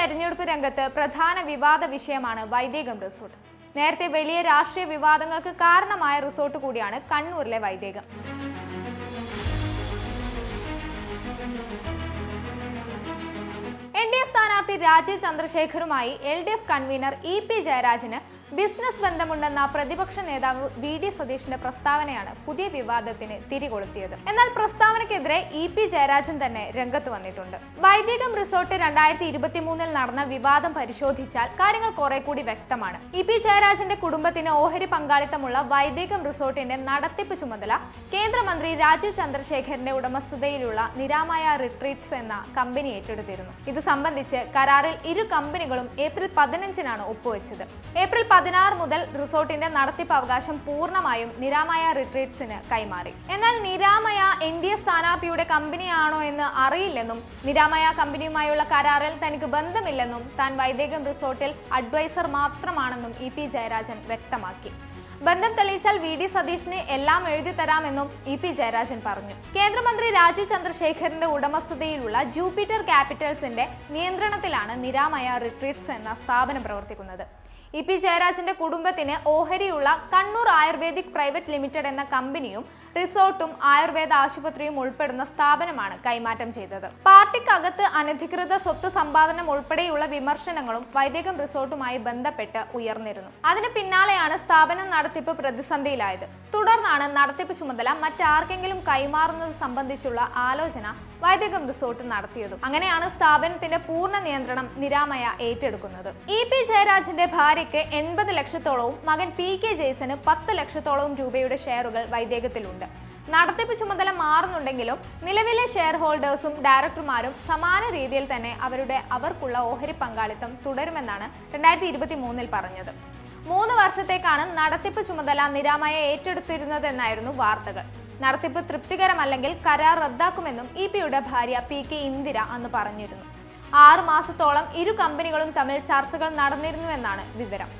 തെരഞ്ഞെടുപ്പ് രംഗത്ത് പ്രധാന വിവാദ വിഷയമാണ് വൈദേകം റിസോർട്ട്. നേരത്തെ വലിയ രാഷ്ട്രീയ വിവാദങ്ങൾക്ക് കാരണമായ റിസോർട്ട് കൂടിയാണ് കണ്ണൂരിലെ വൈദേകം. NDA സ്ഥാനാർത്ഥി രാജീവ് ചന്ദ്രശേഖറുമായി LDF കൺവീനർ EP ജയരാജന് ബിസിനസ് ബന്ധമുണ്ടെന്ന പ്രതിപക്ഷ നേതാവ് VD സതീഷിന്റെ പ്രസ്താവനയാണ് പുതിയ വിവാദത്തിന് തിരികൊളുത്തിയത്. എന്നാൽ പ്രസ്താവനയ്ക്കെതിരെ EP ജയരാജൻ തന്നെ രംഗത്ത് വന്നിട്ടുണ്ട്. വൈദേകം റിസോർട്ട് 2023 നടന്ന വിവാദം പരിശോധിച്ചാൽ കാര്യങ്ങൾ കുറെ കൂടി വ്യക്തമാണ്. EP ജയരാജന്റെ കുടുംബത്തിന് ഓഹരി പങ്കാളിത്തമുള്ള വൈദേകം റിസോർട്ടിന്റെ നടത്തിപ്പ് ചുമതല കേന്ദ്രമന്ത്രി രാജീവ് ചന്ദ്രശേഖറിന്റെ ഉടമസ്ഥതയിലുള്ള നിരാമയ റിട്രീറ്റ്സ് എന്ന കമ്പനി ഏറ്റെടുത്തിരുന്നു. ഇതു സംബന്ധിച്ച് കരാറിൽ ഇരു കമ്പനികളും ഏപ്രിൽ 15-നാണ് ഒപ്പുവെച്ചത്. ഏപ്രിൽ 16 മുതൽ റിസോർട്ടിന്റെ നടത്തിപ്പ് അവകാശം പൂർണ്ണമായും നിരാമയ റിട്രീറ്റ്സിന് കൈമാറി. എന്നാൽ നിരാമയ NDA സ്ഥാനാർത്ഥിയുടെ കമ്പനിയാണോ എന്ന് അറിയില്ലെന്നും നിരാമയ കമ്പനിയുമായുള്ള കരാറിൽ തനിക്ക് ബന്ധമില്ലെന്നും താൻ വൈദേകം റിസോർട്ടിൽ അഡ്വൈസർ മാത്രമാണെന്നും EP ജയരാജൻ വ്യക്തമാക്കി. ബന്ധം തെളിയിച്ചാൽ VD സതീഷിന് എല്ലാം എഴുതി തരാമെന്നും EP ജയരാജൻ പറഞ്ഞു. കേന്ദ്രമന്ത്രി രാജീവ് ചന്ദ്രശേഖറിന്റെ ഉടമസ്ഥതയിലുള്ള ജൂപ്പിറ്റർ ക്യാപിറ്റൽസിന്റെ നിയന്ത്രണത്തിലാണ് നിരാമയ റിട്രീറ്റ്സ് എന്ന സ്ഥാപനം പ്രവർത്തിക്കുന്നത്. EP ജയരാജന്റെ കുടുംബത്തിന് ഓഹരിയുള്ള കണ്ണൂർ ആയുർവേദിക് പ്രൈവറ്റ് ലിമിറ്റഡ് എന്ന കമ്പനിയും റിസോർട്ടും ആയുർവേദ ആശുപത്രിയും ഉൾപ്പെടുന്ന സ്ഥാപനമാണ് കൈമാറ്റം ചെയ്തത്. പാർട്ടിക്കകത്ത് അനധികൃത സ്വത്ത് സമ്പാദനം ഉൾപ്പെടെയുള്ള വിമർശനങ്ങളും വൈദേകം റിസോർട്ടുമായി ബന്ധപ്പെട്ട് ഉയർന്നിരുന്നു. അതിന് പിന്നാലെയാണ് സ്ഥാപനം നടത്തിപ്പ് പ്രതിസന്ധിയിലായത്. തുടർന്നാണ് നടത്തിപ്പ് ചുമതല മറ്റാർക്കെങ്കിലും കൈമാറുന്നത് സംബന്ധിച്ചുള്ള ആലോചന വൈദേകം റിസോർട്ട് നടത്തിയതും. അങ്ങനെയാണ് സ്ഥാപനത്തിന്റെ പൂർണ്ണ നിയന്ത്രണം നിരാമയ ഏറ്റെടുക്കുന്നത്. EP ജയരാജന്റെ ഭാര്യയ്ക്ക് 80 ലക്ഷത്തോളവും മകൻ PK ജെയ്സന് 10 ലക്ഷത്തോളവും രൂപയുടെ ഷെയറുകൾ വൈദേകത്തിലുണ്ട്. നടത്തിപ്പ് ചുമതല മാറുന്നുണ്ടെങ്കിലും നിലവിലെ ഷെയർ ഹോൾഡേഴ്സും ഡയറക്ടർമാരും സമാന രീതിയിൽ തന്നെ അവർക്കുള്ള ഓഹരി പങ്കാളിത്തം തുടരുമെന്നാണ് 2023 പറഞ്ഞത്. 3 വർഷത്തേക്കാണ് നടത്തിപ്പ് ചുമതല നിരാമയ ഏറ്റെടുത്തിരുന്നതെന്നായിരുന്നു വാർത്തകൾ. നടത്തിപ്പ് തൃപ്തികരമല്ലെങ്കിൽ കരാർ റദ്ദാക്കുമെന്നും EPയുടെ ഭാര്യ PK ഇന്ദിര അന്ന് പറഞ്ഞിരുന്നു. 6 മാസത്തോളം ഇരു കമ്പനികളും തമ്മിൽ ചർച്ചകൾ നടന്നിരുന്നുവെന്നാണ് വിവരം.